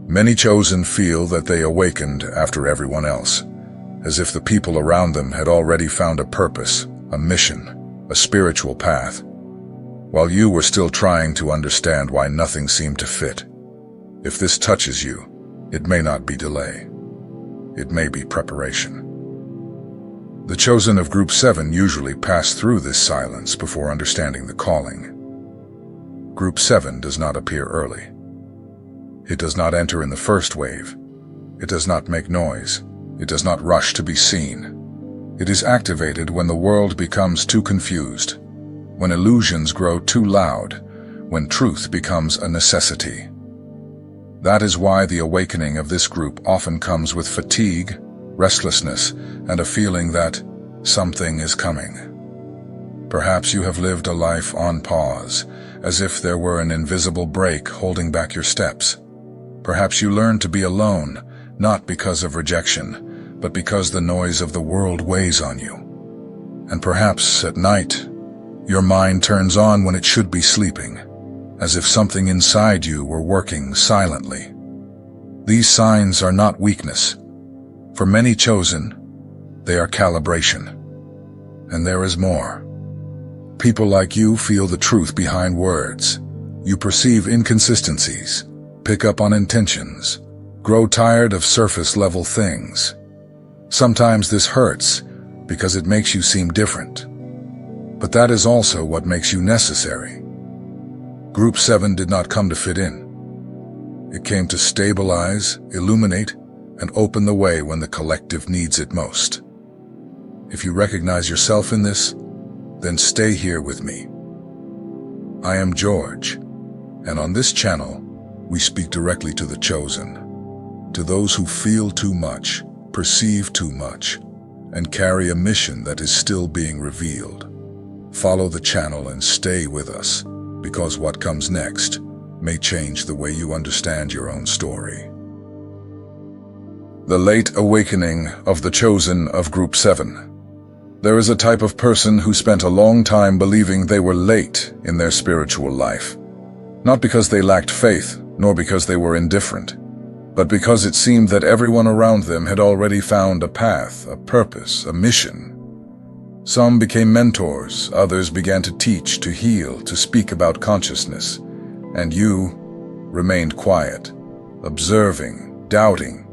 Many chosen feel that they awakened after everyone else, as if the people around them had already found a purpose, a mission, a spiritual path, while you were still trying to understand why nothing seemed to fit. If this touches you, it may not be delay. It may be preparation. The chosen of Group 7 usually pass through this silence before understanding the calling. Group 7 does not appear early. It does not enter in the first wave. It does not make noise. It does not rush to be seen. It is activated when the world becomes too confused, when illusions grow too loud, when truth becomes a necessity. That is why the awakening of this group often comes with fatigue, restlessness, and a feeling that something is coming. Perhaps you have lived a life on pause, as if there were an invisible brake holding back your steps. Perhaps you learned to be alone, not because of rejection, but because the noise of the world weighs on you. And perhaps at night, your mind turns on when it should be sleeping, as if something inside you were working silently. These signs are not weakness. For many chosen, they are calibration. And there is more. People like you feel the truth behind words. You perceive inconsistencies, pick up on intentions, grow tired of surface-level things. Sometimes this hurts because it makes you seem different. But that is also what makes you necessary. Group 7 did not come to fit in. It came to stabilize, illuminate, and open the way when the collective needs it most. If you recognize yourself in this, then stay here with me. I am George, and on this channel, we speak directly to the chosen, to those who feel too much, perceive too much, and carry a mission that is still being revealed. Follow the channel and stay with us, because what comes next may change the way you understand your own story. The late awakening of the chosen of Group 7. There is a type of person who spent a long time believing they were late in their spiritual life. Not because they lacked faith, nor because they were indifferent, but because it seemed that everyone around them had already found a path, a purpose, a mission. Some became mentors, others began to teach, to heal, to speak about consciousness, and you remained quiet, observing, doubting,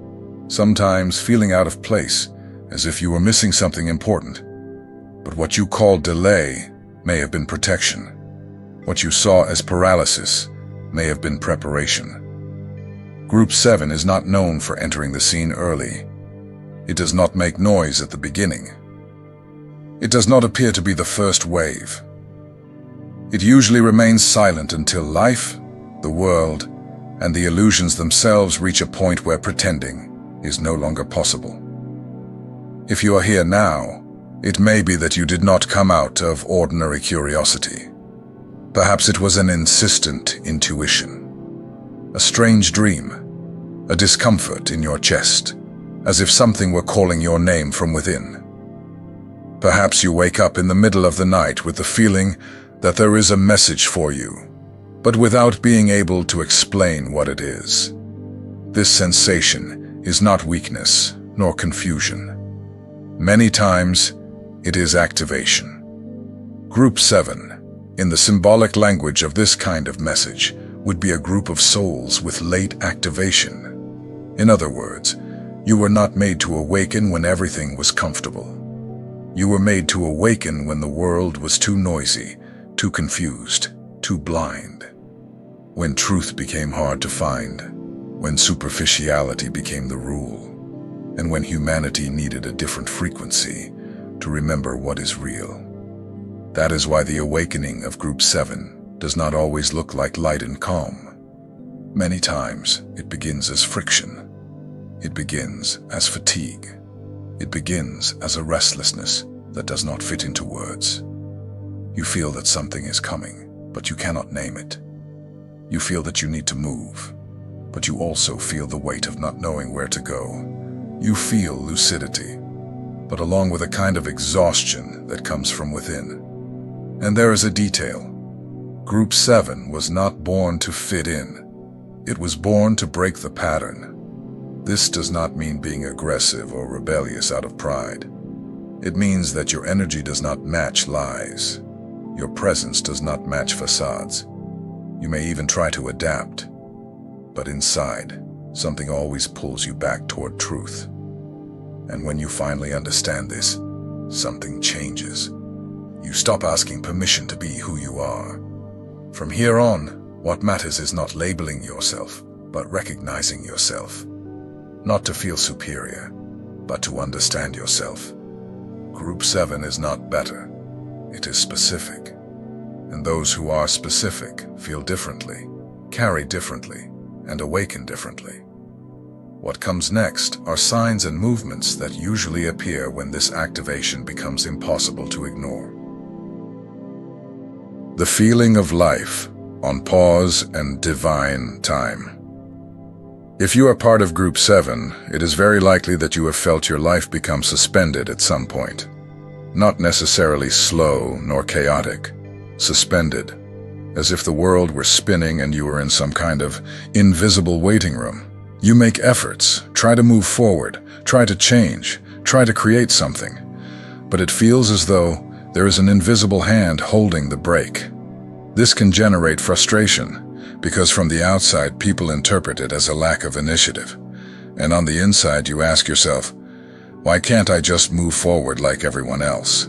sometimes feeling out of place, as if you were missing something important. But what you called delay may have been protection. What you saw as paralysis may have been preparation. Group 7 is not known for entering the scene early. It does not make noise at the beginning. It does not appear to be the first wave. It usually remains silent until life, the world, and the illusions themselves reach a point where pretending is no longer possible. If you are here now, it may be that you did not come out of ordinary curiosity. Perhaps it was an insistent intuition, a strange dream, a discomfort in your chest, as if something were calling your name from within. Perhaps you wake up in the middle of the night with the feeling that there is a message for you, but without being able to explain what it is. This sensation is not weakness nor confusion. Many times, it is activation. Group 7, in the symbolic language of this kind of message, would be a group of souls with late activation. In other words, you were not made to awaken when everything was comfortable. You were made to awaken when the world was too noisy, too confused, too blind. When truth became hard to find, when superficiality became the rule, and when humanity needed a different frequency to remember what is real. That is why the awakening of Group 7 does not always look like light and calm. Many times, it begins as friction. It begins as fatigue. It begins as a restlessness that does not fit into words. You feel that something is coming, but you cannot name it. You feel that you need to move, but you also feel the weight of not knowing where to go. You feel lucidity, but along with a kind of exhaustion that comes from within. And there is a detail. Group 7 was not born to fit in. It was born to break the pattern. This does not mean being aggressive or rebellious out of pride. It means that your energy does not match lies. Your presence does not match facades. You may even try to adapt, but inside, something always pulls you back toward truth. And when you finally understand this, something changes. You stop asking permission to be who you are. From here on, what matters is not labeling yourself, but recognizing yourself. Not to feel superior, but to understand yourself. Group 7 is not better. It is specific. And those who are specific feel differently, carry differently, and awaken differently. What comes next are signs and movements that usually appear when this activation becomes impossible to ignore. The feeling of life on pause and divine time. If you are part of Group 7, it is very likely that you have felt your life become suspended at some point. Not necessarily slow nor chaotic, suspended, as if the world were spinning and you were in some kind of invisible waiting room. You make efforts, try to move forward, try to change, try to create something, but it feels as though there is an invisible hand holding the brake. This can generate frustration, because from the outside people interpret it as a lack of initiative, and on the inside you ask yourself, why can't I just move forward like everyone else?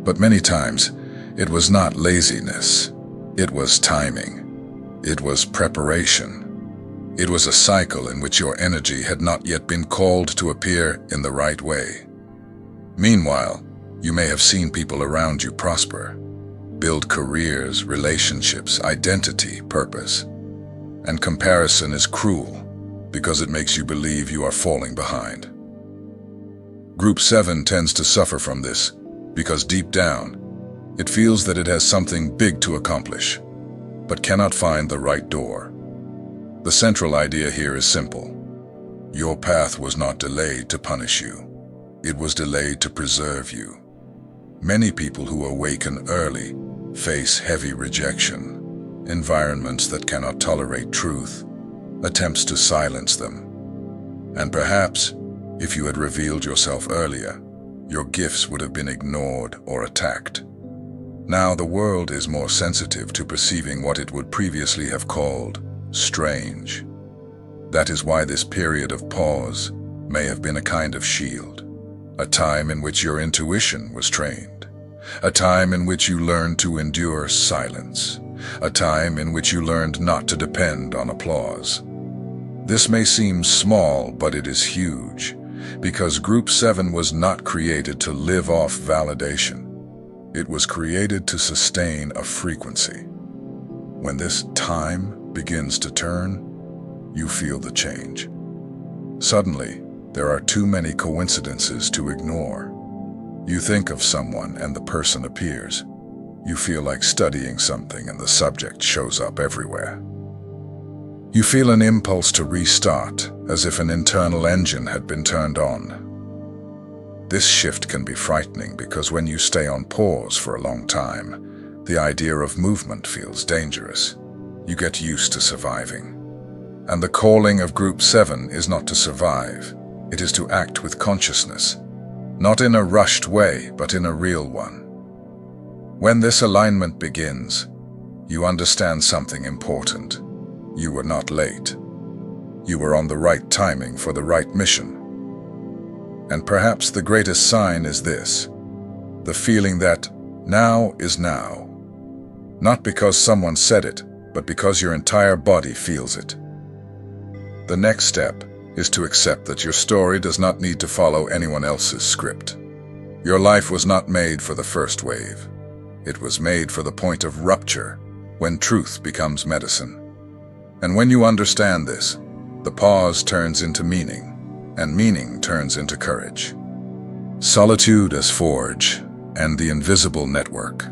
But many times, it was not laziness. It was timing. It was preparation. It was a cycle in which your energy had not yet been called to appear in the right way. Meanwhile, you may have seen people around you prosper, build careers, relationships, identity, purpose. And comparison is cruel because it makes you believe you are falling behind. Group 7 tends to suffer from this because deep down, it feels that it has something big to accomplish, but cannot find the right door. The central idea here is simple. Your path was not delayed to punish you. It was delayed to preserve you. Many people who awaken early face heavy rejection, environments that cannot tolerate truth, attempts to silence them. And perhaps, if you had revealed yourself earlier, your gifts would have been ignored or attacked. Now the world is more sensitive to perceiving what it would previously have called strange. That is why this period of pause may have been a kind of shield, a time in which your intuition was trained, a time in which you learned to endure silence, a time in which you learned not to depend on applause. This may seem small, but it is huge, because Group 7 was not created to live off validation. It was created to sustain a frequency. When this time begins to turn, you feel the change. Suddenly, there are too many coincidences to ignore. You think of someone and the person appears. You feel like studying something and the subject shows up everywhere. You feel an impulse to restart, as if an internal engine had been turned on. This shift can be frightening because when you stay on pause for a long time, the idea of movement feels dangerous. You get used to surviving. And the calling of Group 7 is not to survive. It is to act with consciousness, not in a rushed way, but in a real one. When this alignment begins, you understand something important. You were not late. You were on the right timing for the right mission. And perhaps the greatest sign is this, the feeling that now is now. Not because someone said it, but because your entire body feels it. The next step is to accept that your story does not need to follow anyone else's script. Your life was not made for the first wave. It was made for the point of rupture, when truth becomes medicine. And when you understand this, the pause turns into meaning, and meaning turns into courage. Solitude as forge, and the invisible network.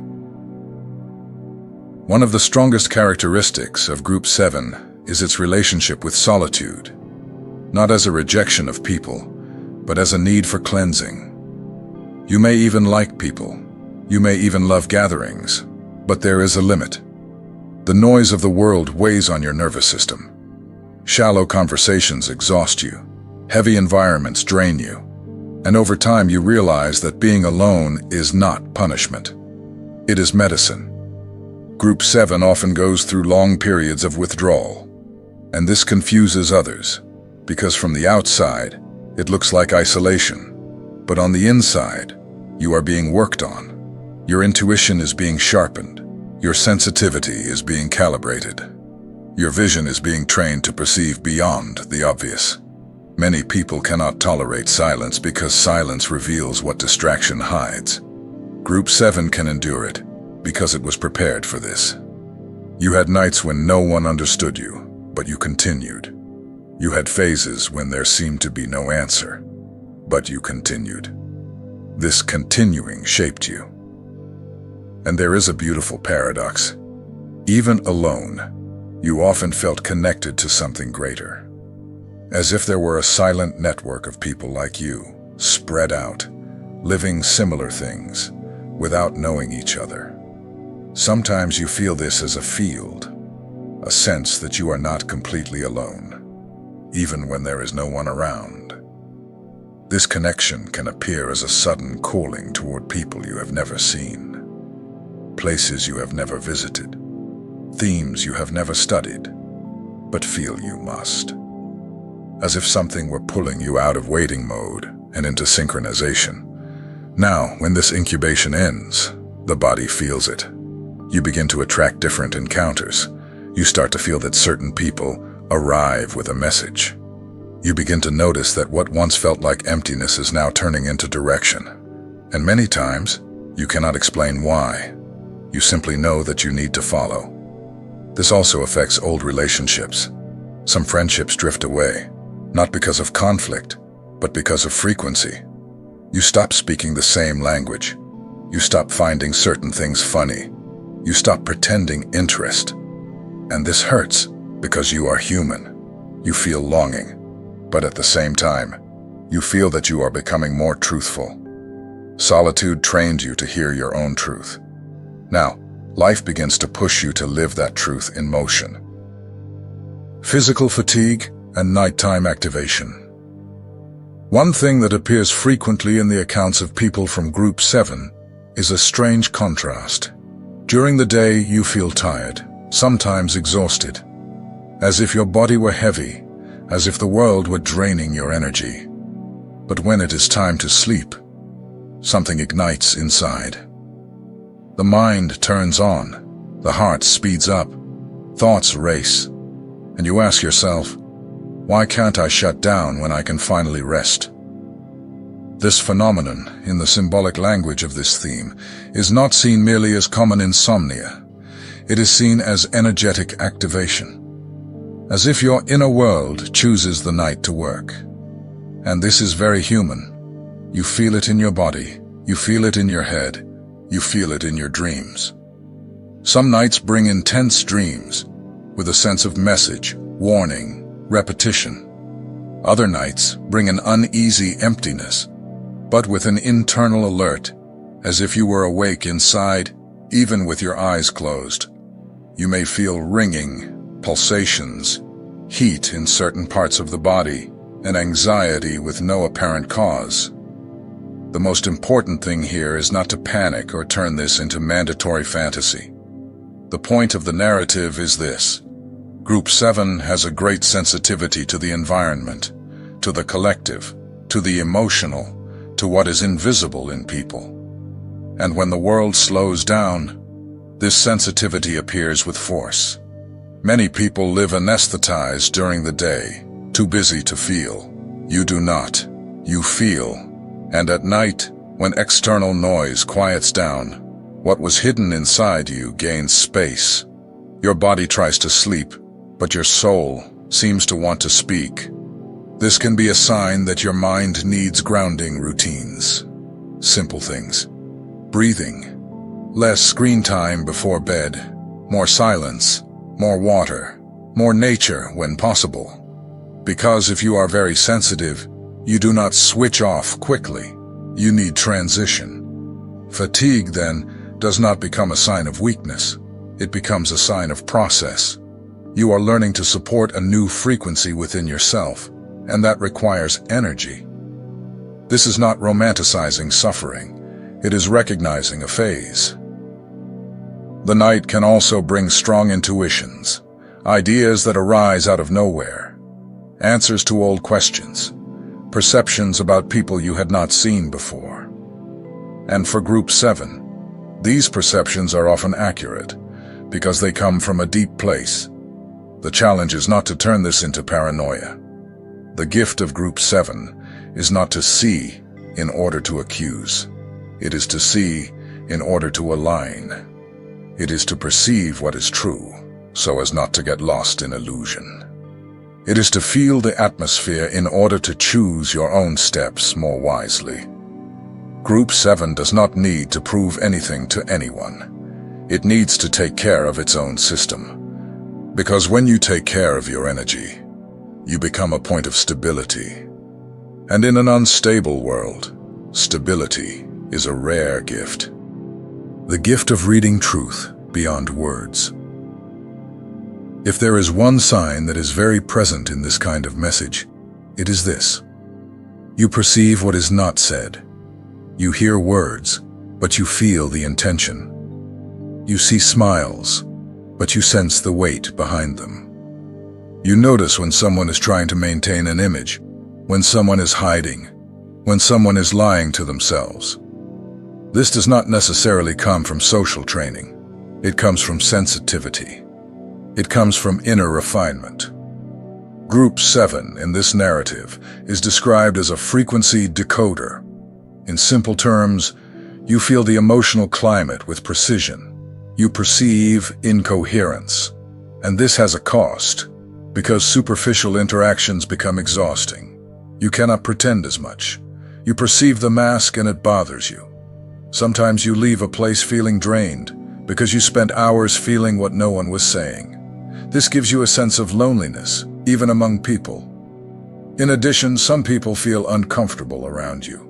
One of the strongest characteristics of Group 7 is its relationship with solitude, not as a rejection of people, but as a need for cleansing. You may even like people, you may even love gatherings, but there is a limit. The noise of the world weighs on your nervous system. Shallow conversations exhaust you. Heavy environments drain you. And over time you realize that being alone is not punishment. It is medicine. Group 7 often goes through long periods of withdrawal. And this confuses others, because from the outside, it looks like isolation. But on the inside, you are being worked on. Your intuition is being sharpened. Your sensitivity is being calibrated. Your vision is being trained to perceive beyond the obvious. Many people cannot tolerate silence because silence reveals what distraction hides. Group 7 can endure it because it was prepared for this. You had nights when no one understood you, but you continued. You had phases when there seemed to be no answer, but you continued. This continuing shaped you. And there is a beautiful paradox. Even alone, you often felt connected to something greater. As if there were a silent network of people like you, spread out, living similar things, without knowing each other. Sometimes you feel this as a field, a sense that you are not completely alone, even when there is no one around. This connection can appear as a sudden calling toward people you have never seen, places you have never visited, themes you have never studied, but feel you must. As if something were pulling you out of waiting mode and into synchronization. Now, when this incubation ends, the body feels it. You begin to attract different encounters. You start to feel that certain people arrive with a message. You begin to notice that what once felt like emptiness is now turning into direction. And many times, you cannot explain why. You simply know that you need to follow. This also affects old relationships. Some friendships drift away, not because of conflict, but because of frequency. You stop speaking the same language. You stop finding certain things funny. You stop pretending interest. And this hurts because you are human. You feel longing, but at the same time, you feel that you are becoming more truthful. Solitude trained you to hear your own truth. Now, life begins to push you to live that truth in motion. Physical fatigue and nighttime activation. One thing that appears frequently in the accounts of people from Group 7 is a strange contrast. During the day, you feel tired, sometimes exhausted, as if your body were heavy, as if the world were draining your energy. But when it is time to sleep, something ignites inside. The mind turns on, the heart speeds up, thoughts race, and you ask yourself, why can't I shut down when I can finally rest? This phenomenon, in the symbolic language of this theme, is not seen merely as common insomnia. It is seen as energetic activation, as if your inner world chooses the night to work. And this is very human. You feel it in your body, you feel it in your head, you feel it in your dreams. Some nights bring intense dreams, with a sense of message, warning, repetition. Other nights bring an uneasy emptiness, but with an internal alert, as if you were awake inside, even with your eyes closed. You may feel ringing, pulsations, heat in certain parts of the body, and anxiety with no apparent cause. The most important thing here is not to panic or turn this into mandatory fantasy. The point of the narrative is this. Group 7 has a great sensitivity to the environment, to the collective, to the emotional, to what is invisible in people. And when the world slows down, this sensitivity appears with force. Many people live anesthetized during the day, too busy to feel. You do not. You feel. And at night, when external noise quiets down, what was hidden inside you gains space. Your body tries to sleep, but your soul seems to want to speak. This can be a sign that your mind needs grounding routines. Simple things. Breathing. Less screen time before bed. More silence. More water. More nature when possible. Because if you are very sensitive, you do not switch off quickly. You need transition. Fatigue, then, does not become a sign of weakness. It becomes a sign of process. You are learning to support a new frequency within yourself, and that requires energy. This is not romanticizing suffering. It is recognizing a phase. The night can also bring strong intuitions, ideas that arise out of nowhere, answers to old questions, perceptions about people you had not seen before. And for Group 7, these perceptions are often accurate because they come from a deep place. The challenge is not to turn this into paranoia. The gift of Group 7 is not to see in order to accuse. It is to see in order to align. It is to perceive what is true so as not to get lost in illusion. It is to feel the atmosphere in order to choose your own steps more wisely. Group 7 does not need to prove anything to anyone. It needs to take care of its own system. Because when you take care of your energy, you become a point of stability. And in an unstable world, stability is a rare gift. The gift of reading truth beyond words. If there is one sign that is very present in this kind of message, it is this. You perceive what is not said. You hear words, but you feel the intention. You see smiles, but you sense the weight behind them. You notice when someone is trying to maintain an image, when someone is hiding, when someone is lying to themselves. This does not necessarily come from social training. It comes from sensitivity. It comes from inner refinement. Group 7 in this narrative is described as a frequency decoder. In simple terms, you feel the emotional climate with precision. You perceive incoherence. And this has a cost, because superficial interactions become exhausting. You cannot pretend as much. You perceive the mask and it bothers you. Sometimes you leave a place feeling drained, because you spent hours feeling what no one was saying. This gives you a sense of loneliness, even among people. In addition, some people feel uncomfortable around you.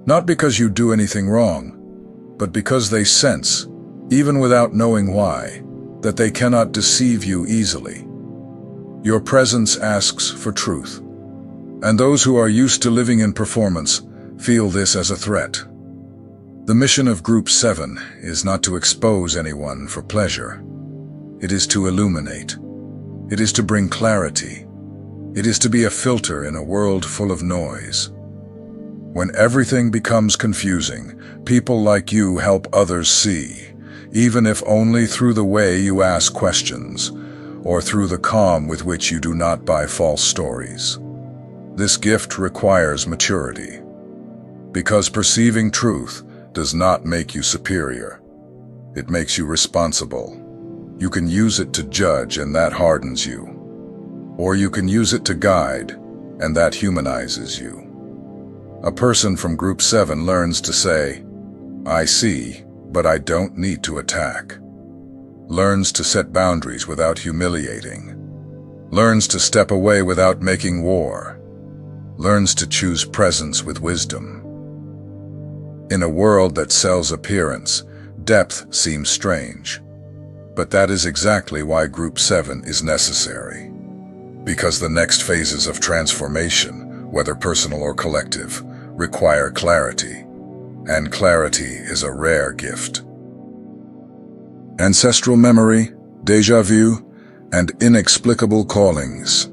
Not because you do anything wrong, but because they sense, even without knowing why, that they cannot deceive you easily. Your presence asks for truth, and those who are used to living in performance feel this as a threat. The mission of Group 7 is not to expose anyone for pleasure. It is to illuminate. It is to bring clarity. It is to be a filter in a world full of noise. When everything becomes confusing, people like you help others see, even if only through the way you ask questions, or through the calm with which you do not buy false stories. This gift requires maturity, because perceiving truth does not make you superior. It makes you responsible. You can use it to judge, and that hardens you. Or you can use it to guide, and that humanizes you. A person from Group 7 learns to say, I see, but I don't need to attack. Learns to set boundaries without humiliating. Learns to step away without making war. Learns to choose presence with wisdom. In a world that sells appearance, depth seems strange. But that is exactly why Group 7 is necessary. Because the next phases of transformation, whether personal or collective, require clarity. And clarity is a rare gift. Ancestral memory, déjà vu, and inexplicable callings.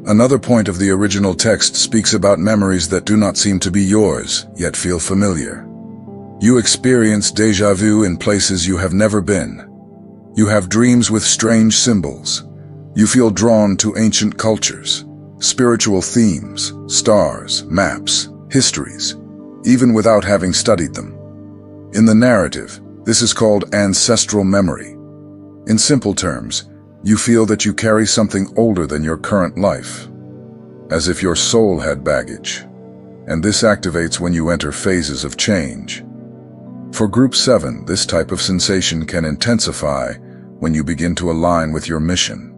Another point of the original text speaks about memories that do not seem to be yours, yet feel familiar. You experience déjà vu in places you have never been. You have dreams with strange symbols. You feel drawn to ancient cultures, spiritual themes, stars, maps, histories, even without having studied them. In the narrative, this is called ancestral memory. In simple terms, you feel that you carry something older than your current life, as if your soul had baggage, and this activates when you enter phases of change. For Group 7, this type of sensation can intensify when you begin to align with your mission.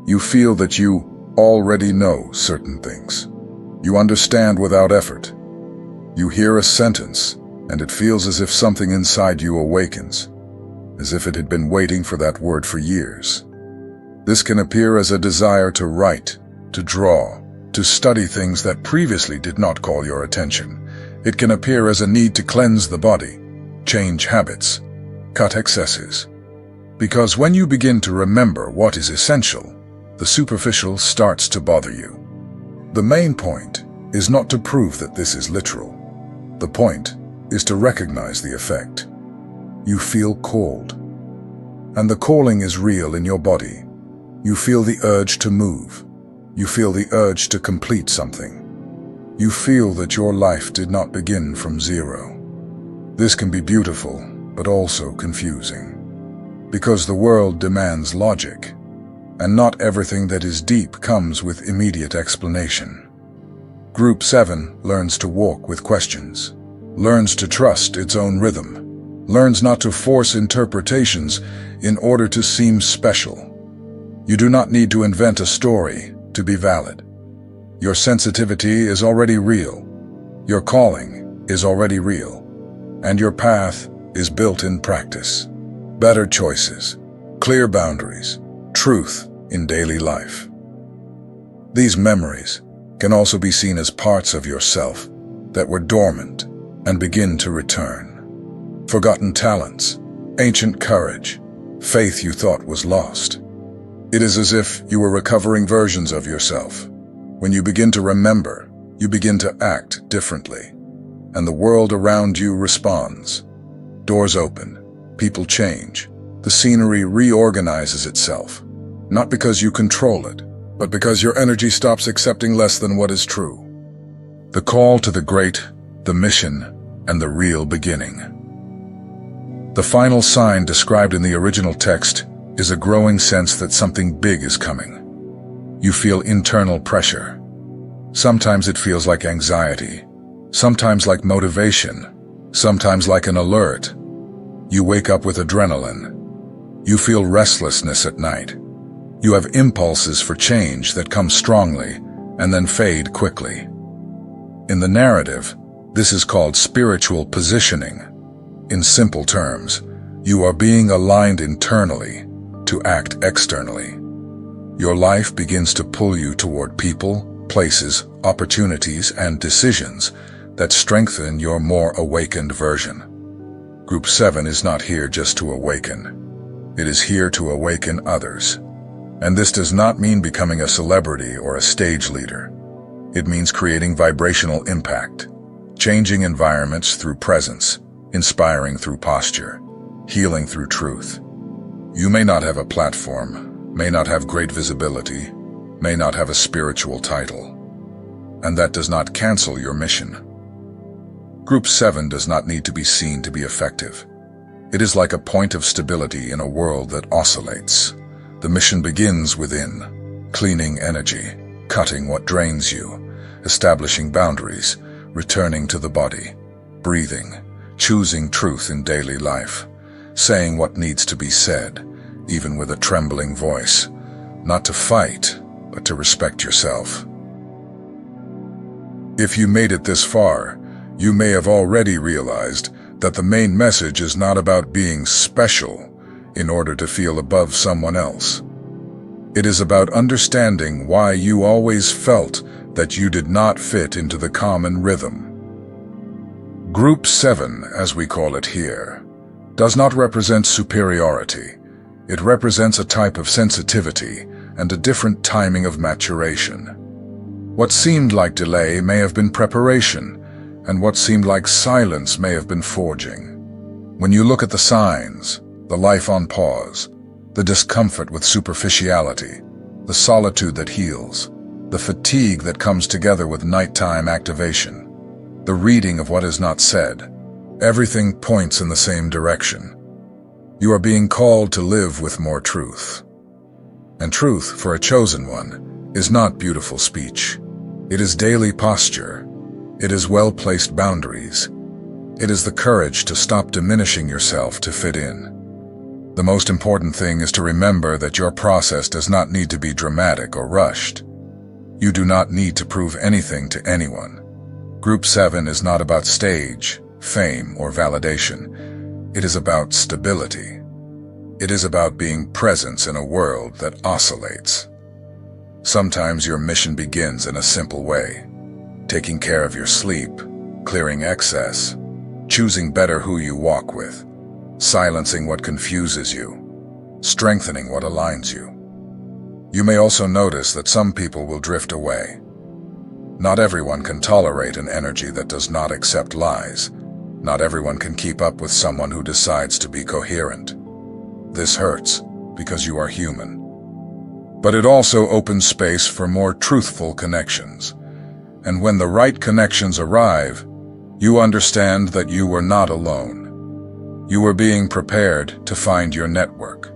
You feel that you already know certain things. You understand without effort. You hear a sentence, and it feels as if something inside you awakens. as if it had been waiting for that word for years. This can appear as a desire to write, to draw, to study things that previously did not call your attention. It can appear as a need to cleanse the body, change habits, cut excesses. Because when you begin to remember what is essential, the superficial starts to bother you. The main point is not to prove that this is literal. The point is to recognize the effect. You feel called. And the calling is real in your body. You feel the urge to move. You feel the urge to complete something. You feel that your life did not begin from zero. This can be beautiful, but also confusing. Because the world demands logic, and not everything that is deep comes with immediate explanation. Group 7 learns to walk with questions, learns to trust its own rhythm, learns not to force interpretations in order to seem special. You do not need to invent a story to be valid. Your sensitivity is already real. Your calling is already real. And your path is built in practice. Better choices, clear boundaries, truth in daily life. These memories can also be seen as parts of yourself that were dormant and begin to return. Forgotten talents, ancient courage, faith you thought was lost. It is as if you were recovering versions of yourself. When you begin to remember, you begin to act differently, and the world around you responds. Doors open. People change. The scenery reorganizes itself, not because you control it, but because your energy stops accepting less than what is true. The call to the great, the mission, and the real beginning. The final sign described in the original text is a growing sense that something big is coming. You feel internal pressure. Sometimes it feels like anxiety, sometimes like motivation, sometimes like an alert. You wake up with adrenaline. You feel restlessness at night. You have impulses for change that come strongly and then fade quickly. In the narrative, this is called spiritual positioning. In simple terms, you are being aligned internally to act externally. Your life begins to pull you toward people, places, opportunities, and decisions that strengthen your more awakened version. Group 7 is not here just to awaken. It is here to awaken others. And this does not mean becoming a celebrity or a stage leader. It means creating vibrational impact, changing environments through presence, inspiring through posture, healing through truth. You may not have a platform, may not have great visibility, may not have a spiritual title. And that does not cancel your mission. Group 7 does not need to be seen to be effective. It is like a point of stability in a world that oscillates. The mission begins within, cleaning energy, cutting what drains you, establishing boundaries, returning to the body, breathing, choosing truth in daily life, saying what needs to be said, even with a trembling voice, not to fight, but to respect yourself. If you made it this far, you may have already realized that the main message is not about being special in order to feel above someone else. It is about understanding why you always felt that you did not fit into the common rhythm. Group 7, as we call it here, does not represent superiority. It represents a type of sensitivity and a different timing of maturation. What seemed like delay may have been preparation, and what seemed like silence may have been forging. When you look at the signs, the life on pause, the discomfort with superficiality, the solitude that heals, the fatigue that comes together with nighttime activation, the reading of what is not said, everything points in the same direction. You are being called to live with more truth. And truth, for a chosen one, is not beautiful speech. It is daily posture. It is well-placed boundaries. It is the courage to stop diminishing yourself to fit in. The most important thing is to remember that your process does not need to be dramatic or rushed. You do not need to prove anything to anyone. Group 7 is not about stage, fame, or validation. It is about stability. It is about being present in a world that oscillates. Sometimes your mission begins in a simple way: taking care of your sleep, clearing excess, choosing better who you walk with, silencing what confuses you, strengthening what aligns you. You may also notice that some people will drift away. Not everyone can tolerate an energy that does not accept lies. Not everyone can keep up with someone who decides to be coherent. This hurts because you are human. But it also opens space for more truthful connections. And when the right connections arrive, you understand that you were not alone. You were being prepared to find your network.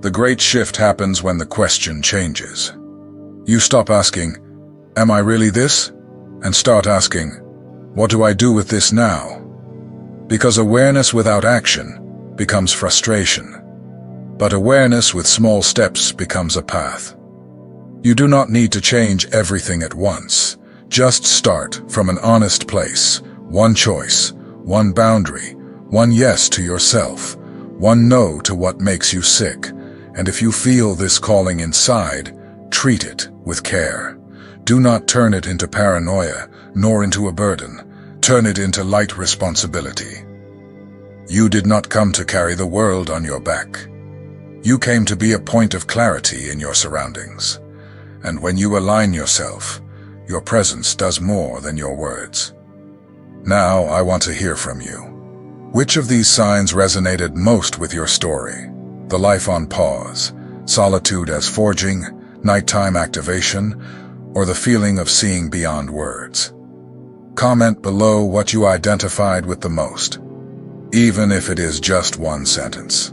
The great shift happens when the question changes. You stop asking, "Am I really this?" and start asking, "What do I do with this now?" Because awareness without action becomes frustration. But awareness with small steps becomes a path. You do not need to change everything at once. Just start from an honest place. One choice, one boundary, one yes to yourself, one no to what makes you sick. And if you feel this calling inside, treat it with care. Do not turn it into paranoia, nor into a burden. Turn it into light responsibility. You did not come to carry the world on your back. You came to be a point of clarity in your surroundings. And when you align yourself, your presence does more than your words. Now I want to hear from you. Which of these signs resonated most with your story? The life on pause, solitude as forging, nighttime activation, or the feeling of seeing beyond words? Comment below what you identified with the most, even if it is just one sentence.